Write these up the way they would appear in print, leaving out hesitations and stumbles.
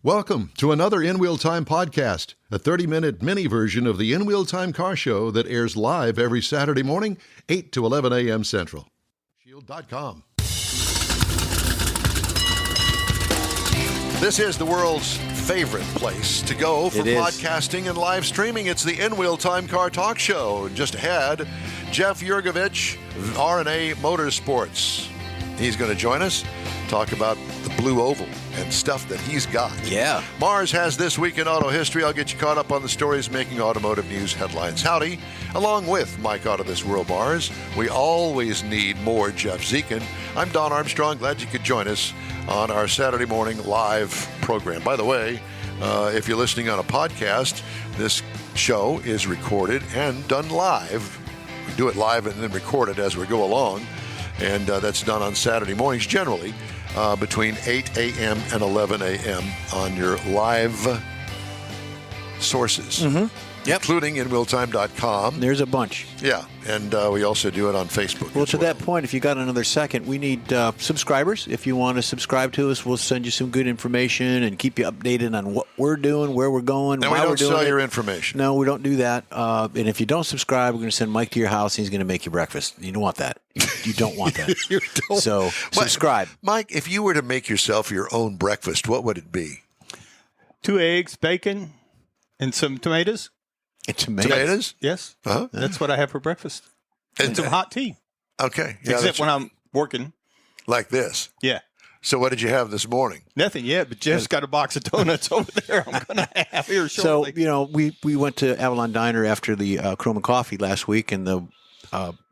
Welcome to another In Wheel Time podcast, a 30-minute mini version of the In Wheel Time car show that airs live every Saturday morning, 8 to 11 a.m. Central. Shield.com. This is the world's favorite place to go for podcasting and live streaming. It's the In Wheel Time Car Talk Show. Just ahead, Jeff Yergovich of R&A Motorsports. He's going to join us, talk about the Blue Oval and stuff that he's got. Yeah. Mars has This Week in Auto History. I'll get you caught up on the stories making automotive news headlines. Howdy. Along with Mike Out of This World Mars, we always need more Jeff Zekin. I'm Don Armstrong. Glad you could join us on our Saturday morning live program. By the way, if you're listening on a podcast, this show is recorded and done live. We do it live and then record it as we go along. And that's done on Saturday mornings, generally between 8 a.m. and 11 a.m. on your live sources, including InWheelTime.com. There's a bunch. Yeah, and we also do it on Facebook. Well, to that point, if you got another second, we need subscribers. If you want to subscribe to us, we'll send you some good information and keep you updated on what we're doing, where we're going, and why we're doing it. we don't sell your information. No, we don't do that. And if you don't subscribe, we're going to send Mike to your house, and he's going to make you breakfast. You don't want that. You don't want that. You don't. So subscribe. Mike, if you were to make yourself your own breakfast, what would it be? 2 eggs, bacon, and some tomatoes. Tomatoes? Yes. Uh-huh. That's what I have for breakfast. And some hot tea. Okay. Yeah, Except when I'm working. Like this? Yeah. So what did you have this morning? Nothing yet, but Jeff's got a box of donuts over there I'm going to have here shortly. So, we went to Avalon Diner after the Chrome and Coffee last week, and the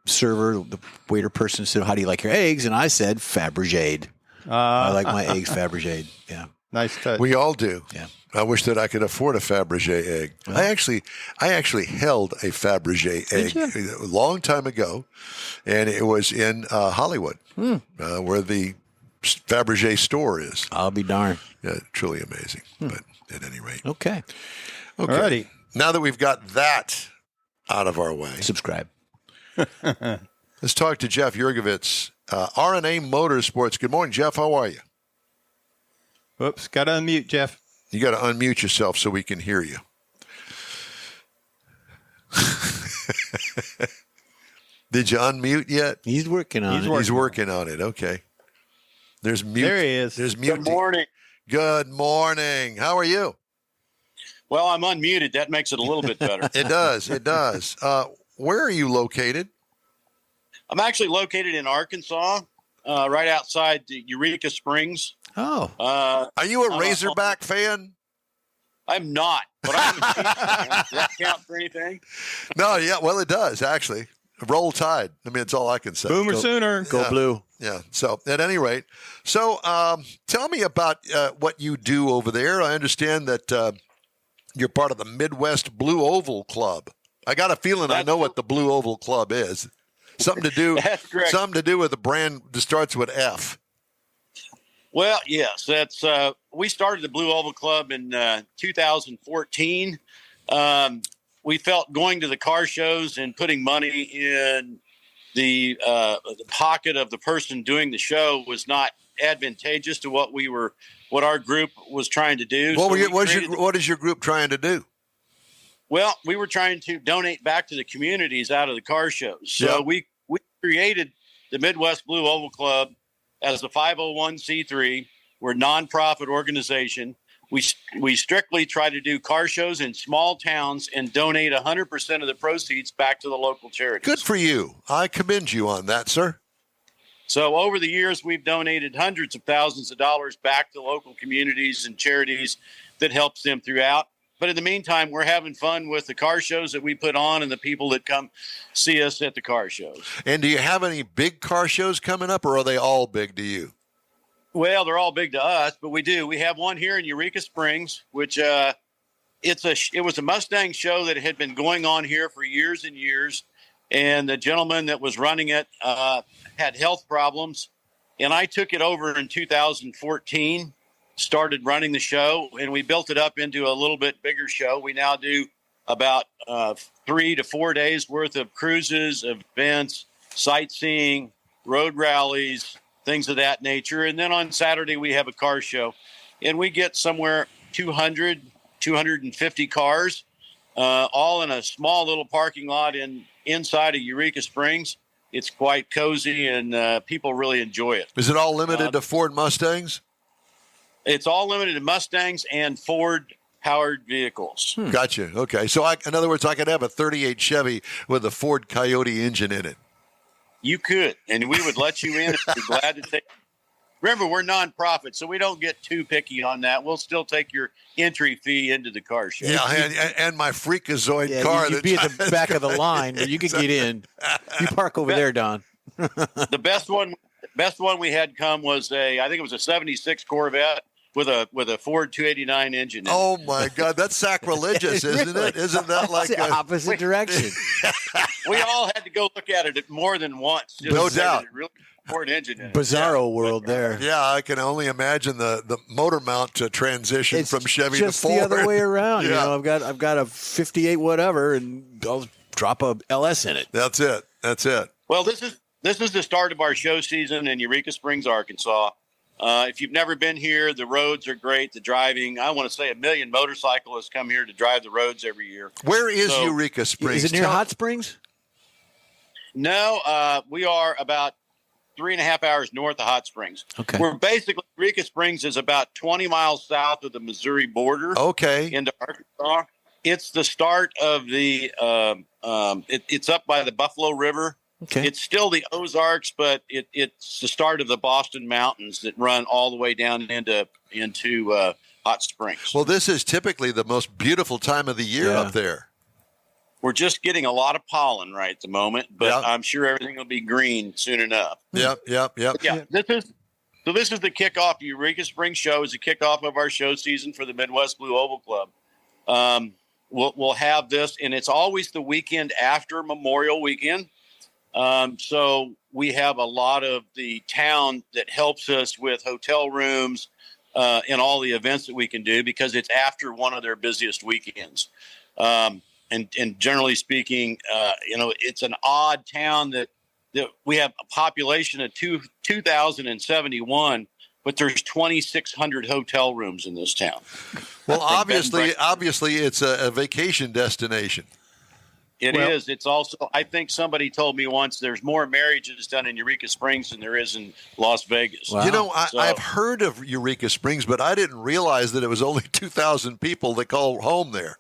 server, the waiter person said, "How do you like your eggs?" And I said, Fabergé. I like my eggs Fabergé. Yeah. Nice touch. We all do. Yeah. I wish that I could afford a Fabergé egg. Well, I actually held a Fabergé egg a long time ago, and it was in Hollywood, where the Fabergé store is. I'll be darned. Yeah, truly amazing. But at any rate, Okay. Alrighty. Now that we've got that out of our way, Subscribe. let's talk to Jeff Yergovich, R&A Motorsports. Good morning, Jeff. How are you? Whoops. Got to unmute, Jeff. You got to unmute yourself so we can hear you. Did you unmute yet? He's working on it. He's working on it. Okay. There's mute. There he is. There's mute. Good morning. Good morning. How are you? Well, I'm unmuted. That makes it a little bit better. It does. It does. Where are you located? I'm actually located in Arkansas, right outside Eureka Springs. Oh. Are you a Razorback fan? I'm not, but I'm a Chiefs fan. Does that count for anything? No, yeah. Well, it does, actually. Roll Tide. I mean, it's all I can say. Boomer Sooner. Go Blue. Yeah. So at any rate, tell me about what you do over there. I understand that you're part of the Midwest Blue Oval Club. I got a feeling I know what the Blue Oval Club is. Something to do. That's correct. Something to do with a brand that starts with F. Well, yes. That's we started the Blue Oval Club in 2014. We felt going to the car shows and putting money in the pocket of the person doing the show was not advantageous to what our group was trying to do. What is your group trying to do? Well, we were trying to donate back to the communities out of the car shows. So we created the Midwest Blue Oval Club as a 501c3. We're a nonprofit organization. We strictly try to do car shows in small towns and donate 100% of the proceeds back to the local charities. Good for you. I commend you on that, sir. So over the years, we've donated hundreds of thousands of dollars back to local communities and charities that helps them throughout. But in the meantime, we're having fun with the car shows that we put on and the people that come see us at the car shows. And do you have any big car shows coming up, or are they all big to you? Well, they're all big to us, but we do. We have one here in Eureka Springs, which it was a Mustang show that had been going on here for years and years. And the gentleman that was running it had health problems. And I took it over in 2014, started running the show, and we built it up into a little bit bigger show. We now do about 3 to 4 days worth of cruises, events, sightseeing, road rallies, things of that nature. And then on Saturday, we have a car show. And we get somewhere 200, 250 cars, all in a small little parking lot inside of Eureka Springs. It's quite cozy, and people really enjoy it. Is it all limited to Ford Mustangs? It's all limited to Mustangs and Ford-powered vehicles. Gotcha. Okay. So, in other words, I could have a 38 Chevy with a Ford Coyote engine in it. You could, and we would let you in. We're glad to take. Remember, we're nonprofit, so we don't get too picky on that. We'll still take your entry fee into the car show. Yeah, and my Freakazoid car. You'd be at the back of the line, but you could get in. You park over there, Don. The best one we had come was I think it was a 76 Corvette with a Ford 289 engine. Oh my God, that's sacrilegious, isn't it? Isn't that like the opposite direction? We all had to go look at it more than once. Just No to say doubt. that it really Ford engine in it. Bizarro world there. Yeah, I can only imagine the motor mount to transition from Chevy to just Ford. the other way around. Yeah. You know, I've got a 58 whatever, and I'll drop a LS in it. That's it. Well, this is the start of our show season in Eureka Springs, Arkansas. If you've never been here, the roads are great. The driving, I want to say 1 million motorcyclists come here to drive the roads every year. Where is Eureka Springs? Is it near Hot Springs? No, we are about 3.5 hours north of Hot Springs. Okay. We're basically, Eureka Springs is about 20 miles south of the Missouri border. Okay. Into Arkansas. It's the start of the, it's up by the Buffalo River. Okay. It's still the Ozarks, but it's the start of the Boston Mountains that run all the way down into Hot Springs. Well, this is typically the most beautiful time of the year up there. We're just getting a lot of pollen right at the moment, but I'm sure everything will be green soon enough. Yep. Yeah, this is the kickoff. The Eureka Springs show is the kickoff of our show season for the Midwest Blue Oval Club. We'll have this, and it's always the weekend after Memorial Weekend. So we have a lot of the town that helps us with hotel rooms and all the events that we can do because it's after one of their busiest weekends. And generally speaking, it's an odd town that we have a population of 2,071, but there's 2,600 hotel rooms in this town. Well, obviously, it's a vacation destination. It is. It's also, I think somebody told me once there's more marriages done in Eureka Springs than there is in Las Vegas. Wow. You know, I've heard of Eureka Springs, but I didn't realize that it was only 2,000 people that call home there.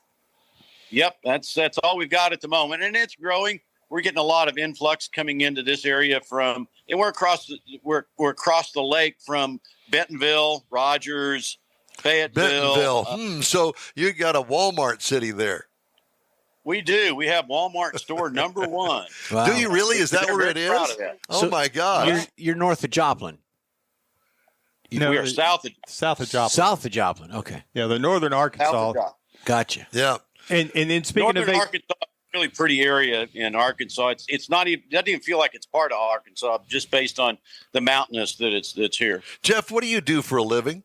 Yep, that's all we've got at the moment, and it's growing. We're getting a lot of influx coming into this area and we're across the lake from Bentonville, Rogers, Fayetteville. So you got a Walmart city there. We do. We have Walmart store number one. Wow. Do you really? Is that where it is? Oh my God! You're north of Joplin. We are south of Joplin. South of Joplin. Okay. Yeah, the northern Arkansas. Gotcha. Yeah. And then speaking northern Arkansas, really pretty area in Arkansas. It's not even, doesn't even feel like it's part of Arkansas just based on the mountainous that's here. Jeff, what do you do for a living?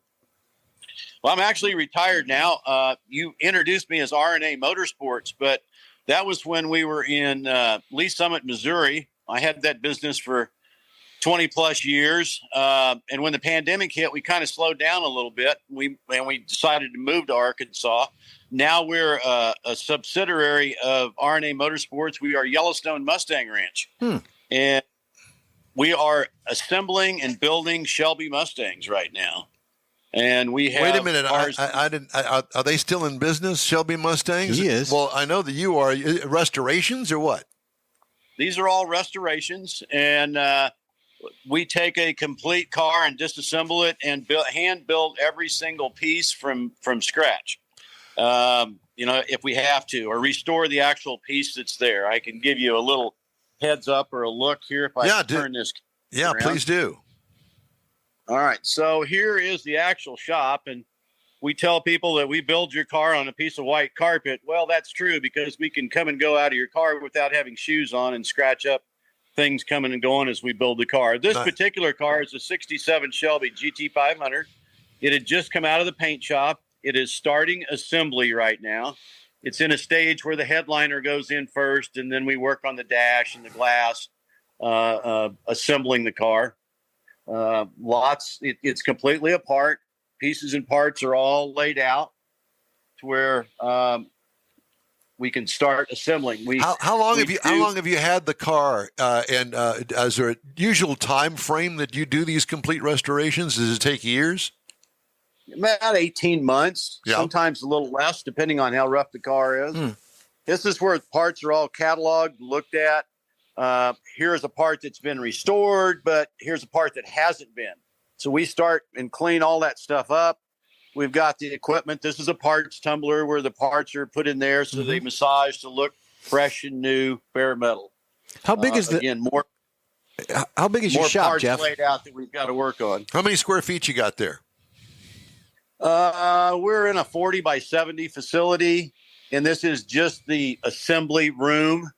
Well, I'm actually retired now. You introduced me as R&A Motorsports, but that was when we were in Lee Summit, Missouri. I had that business for 20 plus years. And when the pandemic hit, we kind of slowed down a little bit. We decided to move to Arkansas. Now we're a subsidiary of R&A Motorsports. We are Yellowstone Mustang Ranch. And we are assembling and building Shelby Mustangs right now. And we have. Wait a minute. I didn't. Are they still in business, Shelby Mustangs? He is. Well, I know that you are. Restorations or what? These are all restorations, and we take a complete car and disassemble it and hand build every single piece from scratch. If we have to, or restore the actual piece that's there. I can give you a little heads up or a look here if I turn this. Yeah, around. Please do. All right, so here is the actual shop, and we tell people that we build your car on a piece of white carpet. Well, that's true because we can come and go out of your car without having shoes on and scratch up things coming and going as we build the car. This particular car is a 67 Shelby GT500. It had just come out of the paint shop. It is starting assembly right now. It's in a stage where the headliner goes in first, and then we work on the dash and the glass, assembling the car. It's completely apart. Pieces and parts are all laid out. where we can start assembling. How long have you had the car? And is there a usual time frame that you do these complete restorations? Does it take years? About 18 months, sometimes a little less, depending on how rough the car is. This is where parts are all cataloged, looked at. Here's a part that's been restored, but here's a part that hasn't been. So we start and clean all that stuff up. We've got the equipment. This is a parts tumbler where the parts are put in there, so they massage to look fresh and new, bare metal. How big is How big is your shop, parts Jeff? laid out that we've got to work on. How many square feet you got there? We're in a 40 by 70 facility, and this is just the assembly room,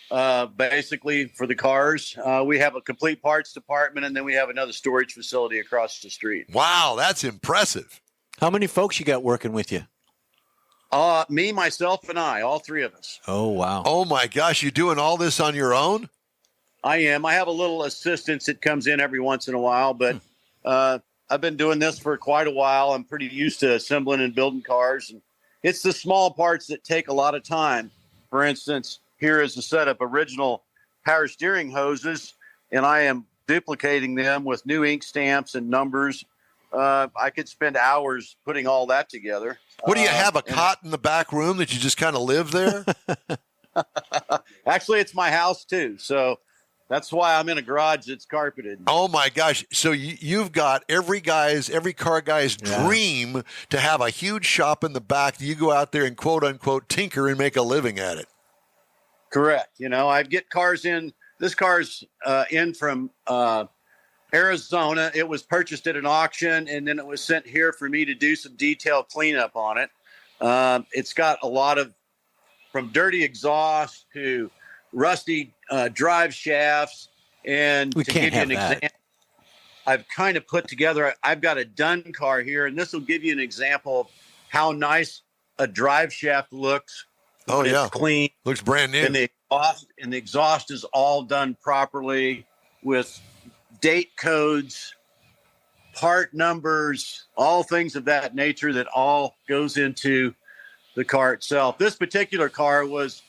basically for the cars. We have a complete parts department, and then we have another storage facility across the street. Wow, that's impressive. How many folks you got working with you? Me, myself, and I, all three of us. Oh, wow. Oh, my gosh. You doing all this on your own? I am. I have a little assistance that comes in every once in a while, but I've been doing this for quite a while. I'm pretty used to assembling and building cars. And it's the small parts that take a lot of time. For instance, here is a set of original power steering hoses, and I am duplicating them with new ink stamps and numbers. I could spend hours putting all that together. What do you have, a cot in the back room that you just kind of live there? Actually, it's my house too. So that's why I'm in a garage that's carpeted. Oh my gosh. So you've got every car guy's dream to have a huge shop in the back. You go out there and quote unquote tinker and make a living at it. Correct. I get cars in. This car's in from Arizona. It was purchased at an auction, and then it was sent here for me to do some detailed cleanup on it. It's got a lot of, from dirty exhaust to rusty drive shafts. And we to can't give you have an that. example, I've kind of put together, I've got a done car here, and this will give you an example of how nice a drive shaft looks. Oh, yeah. It's clean. Looks brand new. And the exhaust is all done properly with date codes, part numbers, all things of that nature that all goes into the car itself. This particular car was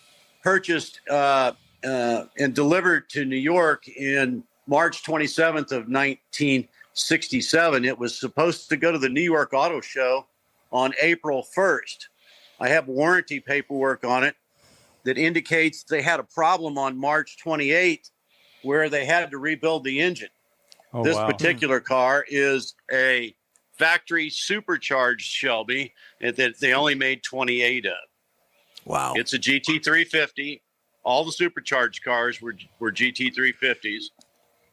purchased and delivered to New York in March 27th of 1967. It was supposed to go to the New York Auto Show on April 1st. I have warranty paperwork on it that indicates they had a problem on March 28th where they had to rebuild the engine. Oh, this wow. particular car is a factory supercharged Shelby that they only made 28 of. Wow. It's a GT350. All the supercharged cars were GT350s.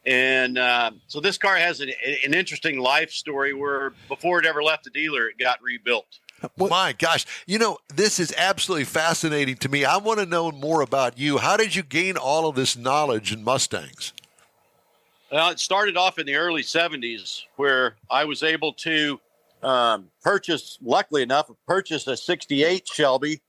And so this car has an interesting life story where before it ever left the dealer, it got rebuilt. My gosh. This is absolutely fascinating to me. I want to know more about you. How did you gain all of this knowledge in Mustangs? Well, it started off in the early 70s where I was able to luckily enough, purchase a 68 Shelby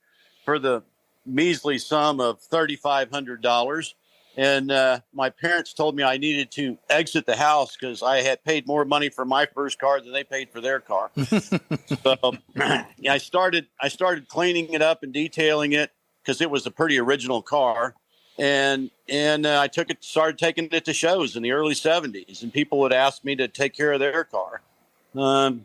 for the measly sum of $3,500. And my parents told me I needed to exit the house because I had paid more money for my first car than they paid for their car. So I started cleaning it up and detailing it because it was a pretty original car. And I started taking it to shows in the early 70s, and people would ask me to take care of their car.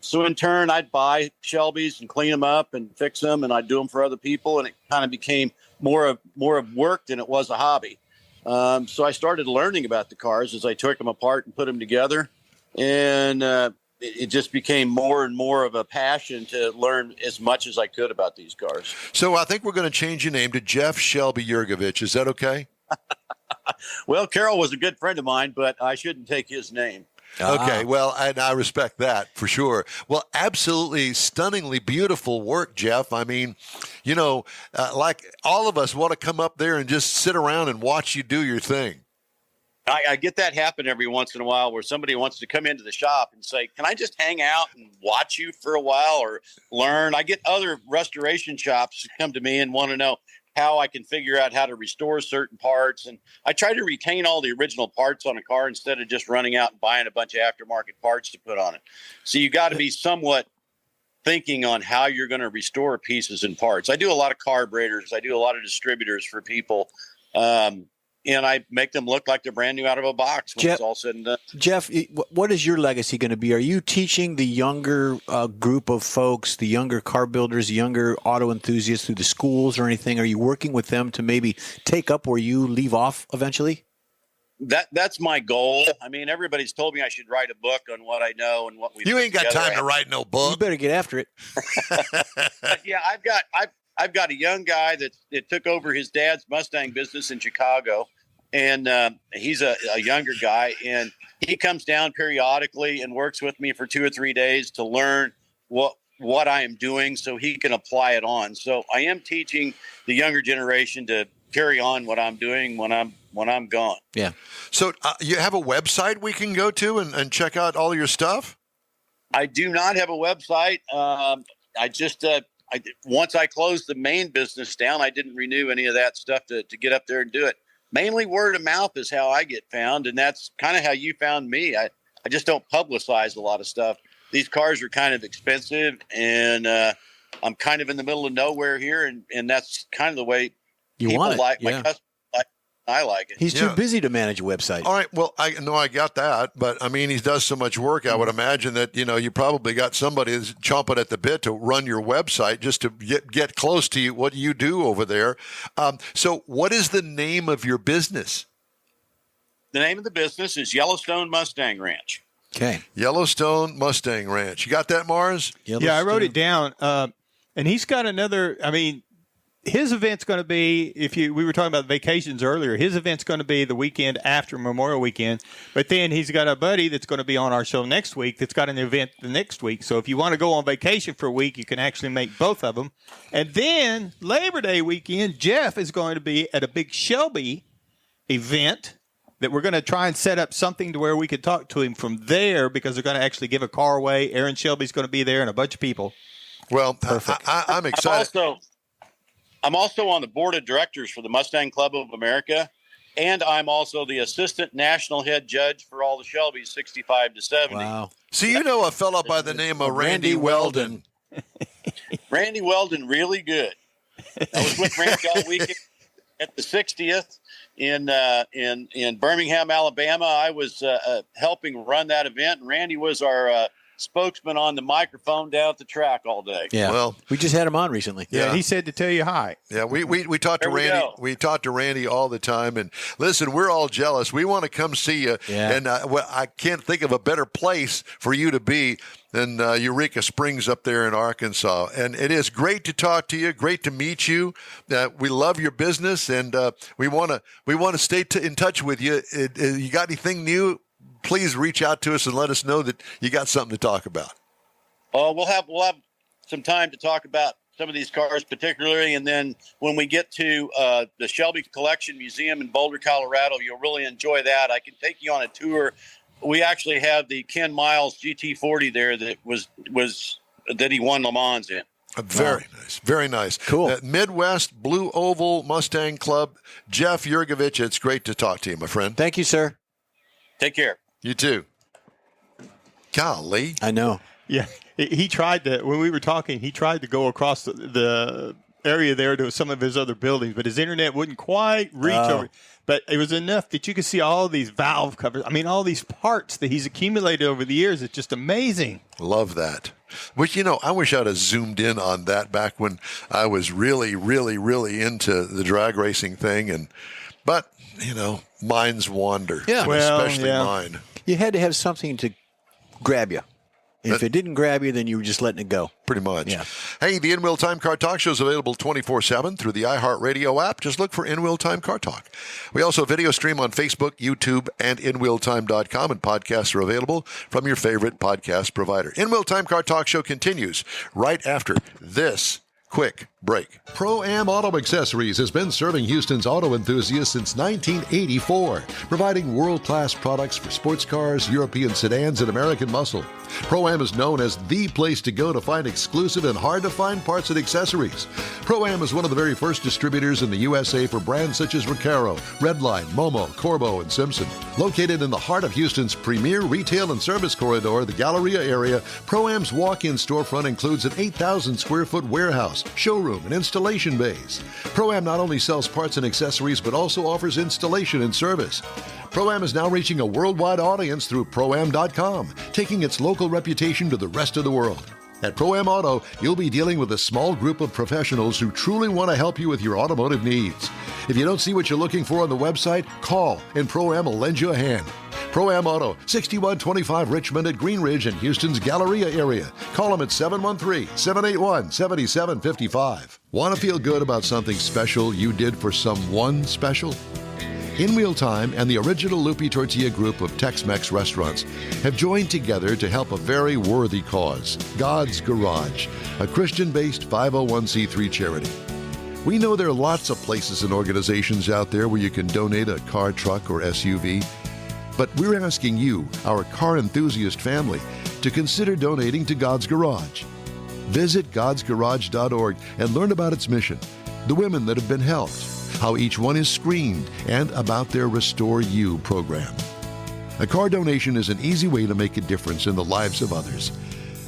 So in turn, I'd buy Shelbys and clean them up and fix them, and I'd do them for other people. And it kind of became more of work than it was a hobby. So I started learning about the cars as I took them apart and put them together. And it just became more and more of a passion to learn as much as I could about these cars. So I think we're going to change your name to Jeff Shelby Yergovich. Is that okay? Well, Carol was a good friend of mine, but I shouldn't take his name. Okay, well, and I respect that for sure. Well, absolutely stunningly beautiful work, Jeff. I mean, like all of us want to come up there and just sit around and watch you do your thing. I get that happen every once in a while where somebody wants to come into the shop and say, can I just hang out and watch you for a while or learn? I get other restoration shops come to me and want to know how I can figure out how to restore certain parts. And I try to retain all the original parts on a car instead of just running out and buying a bunch of aftermarket parts to put on it. So you got to be somewhat thinking on how you're going to restore pieces and parts. I do a lot of carburetors. I do a lot of distributors for people. And I make them look like they're brand new out of a box when it's all said and done. Jeff, what is your legacy going to be? Are you teaching the younger group of folks, the younger car builders, the younger auto enthusiasts through the schools or anything? Are you working with them to maybe take up where you leave off eventually? That's my goal. I mean, everybody's told me I should write a book on what I know and what we. You ain't got time to write no book. You better get after it. Yeah, I've got a young guy that took over his dad's Mustang business in Chicago, and he's a younger guy, and he comes down periodically and works with me for 2 or 3 days to learn what I am doing so he can apply it on. So I am teaching the younger generation to carry on what I'm doing when I'm gone. Yeah. So you have a website we can go to and check out all your stuff? I do not have a website. Once I closed the main business down, I didn't renew any of that stuff to get up there and do it. Mainly word of mouth is how I get found, and that's kind of how you found me. I just don't publicize a lot of stuff. These cars are kind of expensive, and I'm kind of in the middle of nowhere here, and that's kind of the way people like my customers. I like it. He's too busy to manage a website. All right. Well, I know I got that, but I mean, he does so much work. I would imagine that, you probably got somebody that's chomping at the bit to run your website just to get close to you, what you do over there. So what is the name of your business? The name of the business is Yellowstone Mustang Ranch. Okay. Yellowstone Mustang Ranch. You got that, Mars? Yeah, I wrote it down. And he's got another, his event's going to be, we were talking about vacations earlier, his event's going to be the weekend after Memorial Weekend. But then he's got a buddy that's going to be on our show next week that's got an event the next week. So if you want to go on vacation for a week, you can actually make both of them. And then Labor Day weekend, Jeff is going to be at a big Shelby event that we're going to try and set up something to where we could talk to him from there, because they're going to actually give a car away. Aaron Shelby's going to be there and a bunch of people. Well, perfect. I'm excited. I'm also on the board of directors for the Mustang Club of America, and I'm also the assistant national head judge for all the Shelbys 65 to 70. Wow. So a fellow by the name of Randy Weldon. Randy Weldon, really good. I was with Randy all weekend at the 60th in Birmingham, Alabama. I was helping run that event, and Randy was our spokesman on the microphone down at the track all day. Yeah. Well, we just had him on recently. Yeah. He said to tell you hi. Yeah. We talked to Randy. We talked to Randy all the time. And listen, we're all jealous. We want to come see you. Yeah. And I can't think of a better place for you to be than Eureka Springs up there in Arkansas. And it is great to talk to you. Great to meet you. We love your business, and we want to stay in touch with you. You got anything new? Please reach out to us and let us know that you got something to talk about. We'll have some time to talk about some of these cars particularly, and then when we get to the Shelby Collection Museum in Boulder, Colorado, you'll really enjoy that. I can take you on a tour. We actually have the Ken Miles GT40 there that he won Le Mans in. Very nice. Very nice. Cool. Midwest Blue Oval Mustang Club. Jeff Yergovich, it's great to talk to you, my friend. Thank you, sir. Take care. You too. Golly. I know. Yeah. He tried to, when we were talking, he tried to go across the area there to some of his other buildings, but his internet wouldn't quite reach over. But it was enough that you could see all these valve covers. All these parts that he's accumulated over the years. It's just amazing. Love that. Which, I wish I'd have zoomed in on that back when I was really, really, really into the drag racing thing. But, minds wander. Yeah. Especially mine. You had to have something to grab you. And if it didn't grab you, then you were just letting it go. Pretty much. Yeah. Hey, the In-Wheel Time Car Talk Show is available 24/7 through the iHeartRadio app. Just look for In-Wheel Time Car Talk. We also video stream on Facebook, YouTube, and InWheelTime.com, and podcasts are available from your favorite podcast provider. In-Wheel Time Car Talk Show continues right after this quick break. Pro-Am Auto Accessories has been serving Houston's auto enthusiasts since 1984, providing world-class products for sports cars, European sedans, and American muscle. Pro-Am is known as the place to go to find exclusive and hard-to-find parts and accessories. Pro-Am is one of the very first distributors in the USA for brands such as Recaro, Redline, Momo, Corbo, and Simpson. Located in the heart of Houston's premier retail and service corridor, the Galleria area, Pro-Am's walk-in storefront includes an 8,000 square foot warehouse, showroom, and installation bays. Pro-Am not only sells parts and accessories, but also offers installation and service. Pro-Am is now reaching a worldwide audience through Pro-Am.com, taking its local reputation to the rest of the world. At Pro-Am Auto, you'll be dealing with a small group of professionals who truly want to help you with your automotive needs. If you don't see what you're looking for on the website, call and Pro-Am will lend you a hand. Pro-Am Auto, 6125 Richmond at Green Ridge in Houston's Galleria area. Call them at 713-781-7755. Want to feel good about something special you did for someone special? In Wheel Time and the original Lupe Tortilla group of Tex-Mex restaurants have joined together to help a very worthy cause, God's Garage, a Christian-based 501c3 charity. We know there are lots of places and organizations out there where you can donate a car, truck, or SUV, but we're asking you, our car enthusiast family, to consider donating to God's Garage. Visit godsgarage.org and learn about its mission, the women that have been helped, how each one is screened, and about their Restore You program. A car donation is an easy way to make a difference in the lives of others.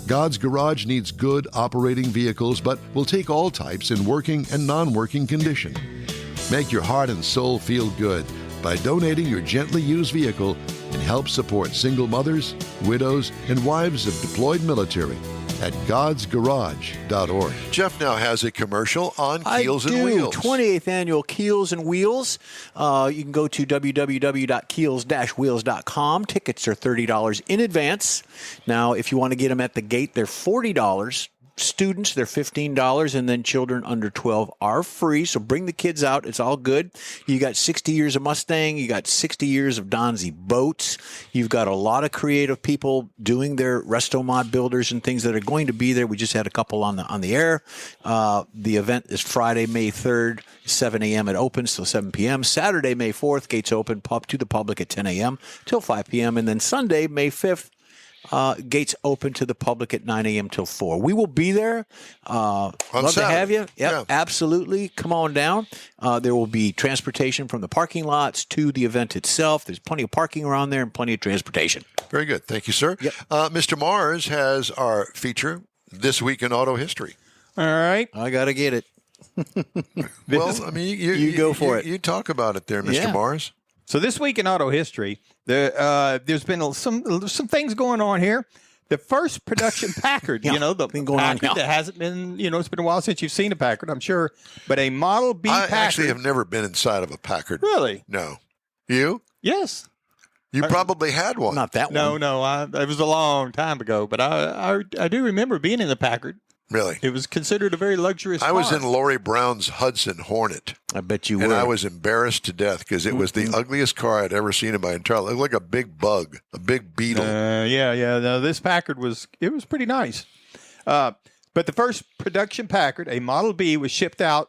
God's Garage needs good operating vehicles, but will take all types in working and non-working condition. Make your heart and soul feel good by donating your gently used vehicle and help support single mothers, widows, and wives of deployed military at godsgarage.org. Jeff now has a commercial on Keels and Wheels. 28th annual Keels and Wheels. You can go to www.keels-wheels.com. Tickets are $30 in advance. Now, if you want to get them at the gate, they're $40. Students, they're $15, and then children under 12 are free. So bring the kids out. It's all good. You got 60 years of Mustang. You got 60 years of Donzi boats. You've got a lot of creative people doing their resto mod builders and things that are going to be there. We just had a couple on the air. The event is Friday, May 3rd, 7 a.m. It opens till 7 p.m. Saturday, May 4th, gates open to the public at 10 a.m. till 5 p.m. And then Sunday, May 5th, gates open to the public at 9 a.m. till 4. We will be there. Love to have you. Yep, yeah, absolutely. Come on down. There will be transportation from the parking lots to the event itself. There's plenty of parking around there and plenty of transportation. Very good. Thank you, sir. Yep. Mr. Mars has our feature, This Week in Auto History. All right. I got to get it. Well, I mean, you go for it. You talk about it there, Mr. Mars. So this week in auto history, there's been some things going on here. The first production Packard, the thing going Packard on that hasn't been, it's been a while since you've seen a Packard, I'm sure. But a Model B Packard. I actually have never been inside of a Packard. Really? No. You? Yes. You probably had one. Not that one. No. It was a long time ago, but I do remember being in the Packard. Really? It was considered a very luxurious car. I was in Lori Brown's Hudson Hornet. I bet you were. And I was embarrassed to death because it was the ugliest car I'd ever seen in my entire life. It looked like a big bug, a big beetle. Yeah. No, this Packard was pretty nice. But the first production Packard, a Model B, was shipped out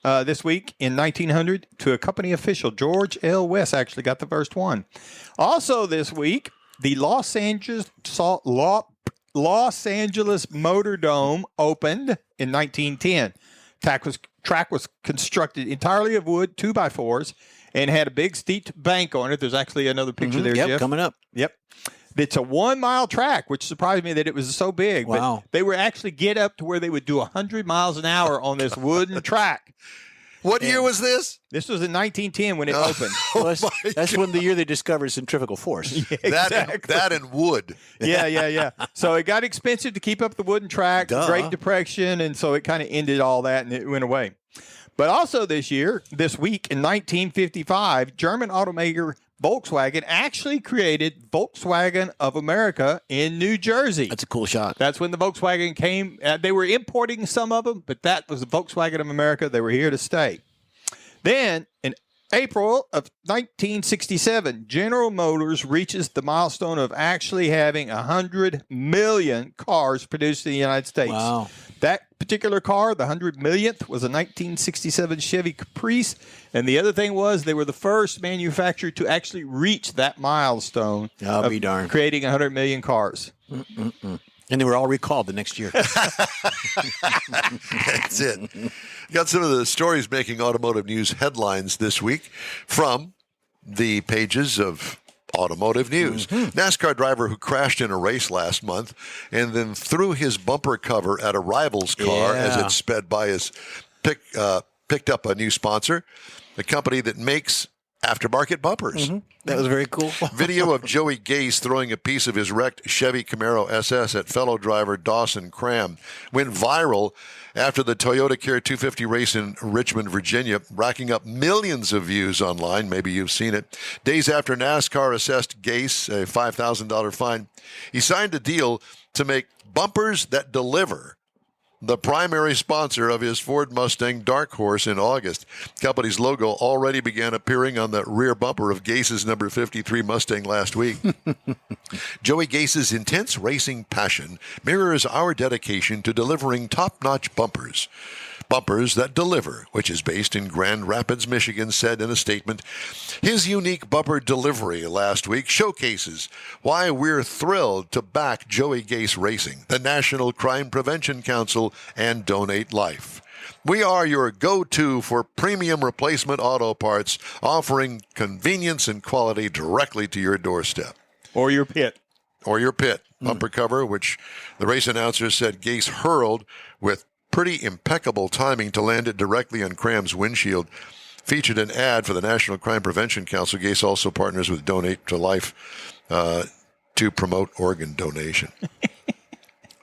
this week in 1900 to a company official. George L. West actually got the first one. Also this week, the Los Angeles Motor Dome opened in 1910. Track was constructed entirely of wood, 2x4s, and had a big steep bank on it. There's actually another picture there, Jeff. Coming up. Yep. It's a 1 mile track, which surprised me that it was so big. Wow. But they were actually get up to where they would do 100 miles an hour on this wooden track. What year was this? This was in 1910 when it opened. Well, that's when the year they discovered centrifugal force. Yeah, exactly. That and wood. Yeah. So it got expensive to keep up the wooden track, Great Depression, and so it kind of ended all that and it went away. But also this week in 1955, German automaker Volkswagen actually created Volkswagen of America in New Jersey. That's a cool shot. That's when the Volkswagen came. They were importing some of them, but that was the Volkswagen of America. They were here to stay. Then in April of 1967, General Motors reaches the milestone of actually having 100 million cars produced in the United States. Wow. That particular car, the 100 millionth, was a 1967 Chevy Caprice. And the other thing was they were the first manufacturer to actually reach that milestone I'll be darned. creating 100 million cars. And they were all recalled the next year. That's it. Got some of the stories making automotive news headlines this week from the pages of Automotive News. NASCAR driver who crashed in a race last month and then threw his bumper cover at a rival's car as it sped by his picked up a new sponsor, a company that makes aftermarket bumpers. That was very cool. Video of Joey Gase throwing a piece of his wrecked Chevy Camaro SS at fellow driver Dawson Cram went viral after the Toyota Care 250 race in Richmond, Virginia, racking up millions of views online. Maybe you've seen it. Days after NASCAR assessed Gase a $5,000 fine, he signed a deal to make bumpers that deliver, the primary sponsor of his Ford Mustang Dark Horse in August. The company's logo already began appearing on the rear bumper of Gase's number 53 Mustang last week. Joey Gase's intense racing passion mirrors our dedication to delivering top-notch bumpers. Bumpers that deliver, which is based in Grand Rapids, Michigan, said in a statement. His unique bumper delivery last week showcases why we're thrilled to back Joey Gase Racing, the National Crime Prevention Council, and Donate Life. We are your go-to for premium replacement auto parts, offering convenience and quality directly to your doorstep. Or your pit. Bumper cover, which the race announcer said Gase hurled with pretty impeccable timing to land it directly on Cram's windshield, featured an ad for the National Crime Prevention Council. Gase also partners with Donate to Life to promote organ donation.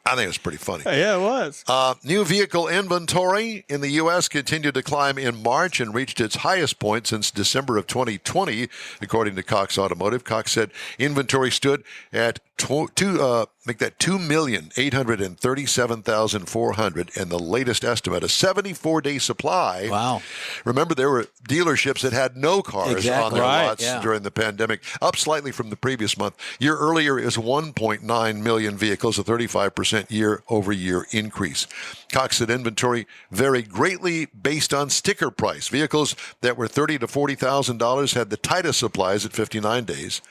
I think it was pretty funny. Yeah, it was. New vehicle inventory in the U.S. continued to climb in March and reached its highest point since December of 2020, according to Cox Automotive. Cox said inventory stood at 2,837,400, and the latest estimate, a 74-day supply. Wow. Remember, there were dealerships that had no cars on their lots during the pandemic, up slightly from the previous month. Year earlier, it was 1.9 million vehicles, a 35% year-over-year increase. Cox said inventory varied greatly based on sticker price. Vehicles that were $30,000 to $40,000 had the tightest supplies at 59 days.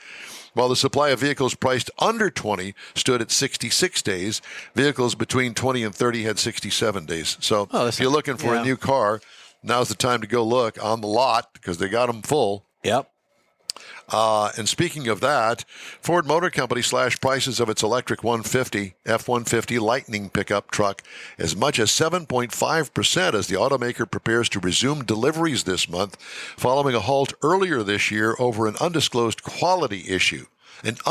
While the supply of vehicles priced under 20 stood at 66 days, vehicles between 20 and 30 had 67 days. So if you're looking for a new car, now's the time to go look on the lot because they got them full. Yep. And speaking of that, Ford Motor Company slashed prices of its electric F-150 Lightning pickup truck as much as 7.5% as the automaker prepares to resume deliveries this month following a halt earlier this year over an undisclosed quality issue. Not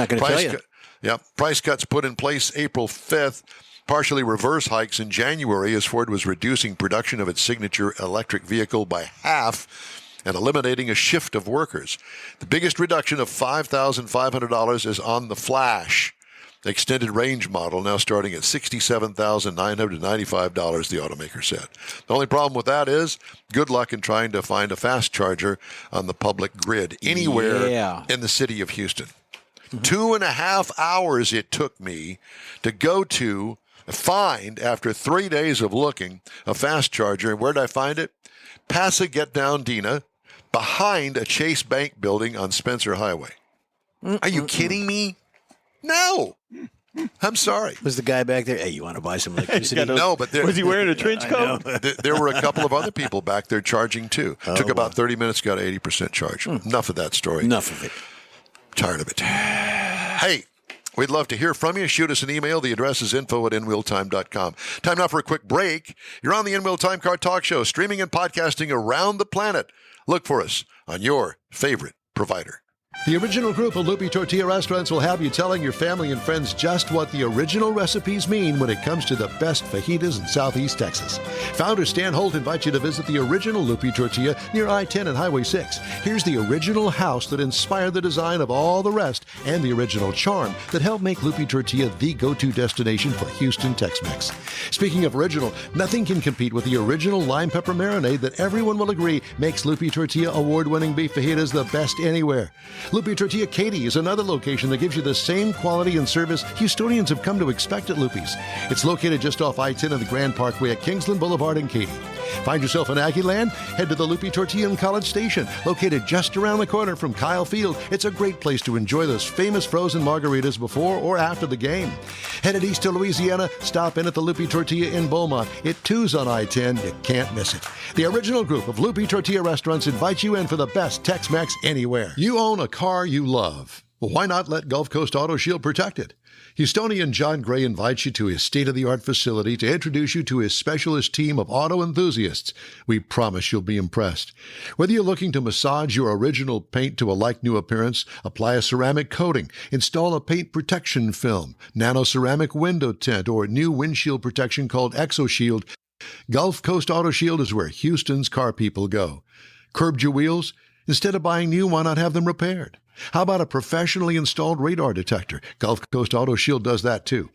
going to tell you. Price cuts put in place April 5th. Partially reverse hikes in January as Ford was reducing production of its signature electric vehicle by half and eliminating a shift of workers. The biggest reduction of $5,500 is on the Flash extended range model, now starting at $67,995, the automaker said. The only problem with that is good luck in trying to find a fast charger on the public grid anywhere in the city of Houston. 2.5 hours it took me to go to find, after 3 days of looking, a fast charger. And where did I find it? Pasadena, behind a Chase Bank building on Spencer Highway. Are you kidding me? No. I'm sorry. Was the guy back there? Hey, you want to buy some electricity? No, but was he wearing a trench coat? There were a couple of other people back there charging too. Took about 30 minutes, got 80% charge. Enough of that story. Enough of it. Tired of it. Hey, we'd love to hear from you. Shoot us an email. The address is info@inwheeltime.com. Time now for a quick break. You're on the In-Wheel Time Car Talk Show, streaming and podcasting around the planet. Look for us on your favorite provider. The original group of Lupe Tortilla restaurants will have you telling your family and friends just what the original recipes mean when it comes to the best fajitas in Southeast Texas. Founder Stan Holt invites you to visit the original Lupe Tortilla near I-10 and Highway 6. Here's the original house that inspired the design of all the rest and the original charm that helped make Lupe Tortilla the go-to destination for Houston Tex-Mex. Speaking of original, nothing can compete with the original lime pepper marinade that everyone will agree makes Lupe Tortilla award-winning beef fajitas the best anywhere. Lupe Tortilla Katy is another location that gives you the same quality and service Houstonians have come to expect at Lupe's. It's located just off I-10 and the Grand Parkway at Kingsland Boulevard in Katy. Find yourself in Aggie Land? Head to the Lupe Tortilla in College Station, located just around the corner from Kyle Field. It's a great place to enjoy those famous frozen margaritas before or after the game. Headed east to Louisiana, stop in at the Lupe Tortilla in Beaumont. It too's on I-10. You can't miss it. The original group of Lupe Tortilla restaurants invite you in for the best Tex-Mex anywhere. You own a car you love. Well, why not let Gulf Coast Auto Shield protect it? Houstonian John Gray invites you to his state-of-the-art facility to introduce you to his specialist team of auto enthusiasts. We promise you'll be impressed. Whether you're looking to massage your original paint to a like-new appearance, apply a ceramic coating, install a paint protection film, nano-ceramic window tint, or new windshield protection called ExoShield, Gulf Coast Auto Shield is where Houston's car people go. Curbed your wheels? Instead of buying new, why not have them repaired? How about a professionally installed radar detector? Gulf Coast Auto Shield does that too.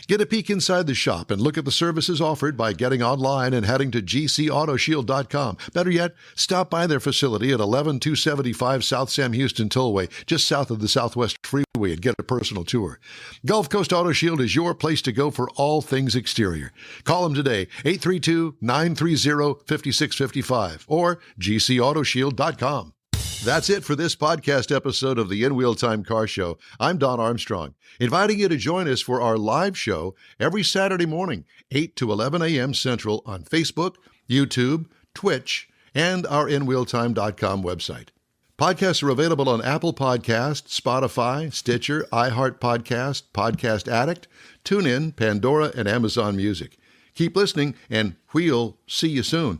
Get a peek inside the shop and look at the services offered by getting online and heading to gcautoshield.com. Better yet, stop by their facility at 11275 South Sam Houston Tollway, just south of the Southwest Freeway, and get a personal tour. Gulf Coast Auto Shield is your place to go for all things exterior. Call them today, 832-930-5655 or gcautoshield.com. That's it for this podcast episode of the In Wheel Time Car Show. I'm Don Armstrong, inviting you to join us for our live show every Saturday morning, 8 to 11 a.m. Central on Facebook, YouTube, Twitch, and our InWheelTime.com website. Podcasts are available on Apple Podcasts, Spotify, Stitcher, iHeart Podcast, Podcast Addict, TuneIn, Pandora, and Amazon Music. Keep listening, and we'll see you soon.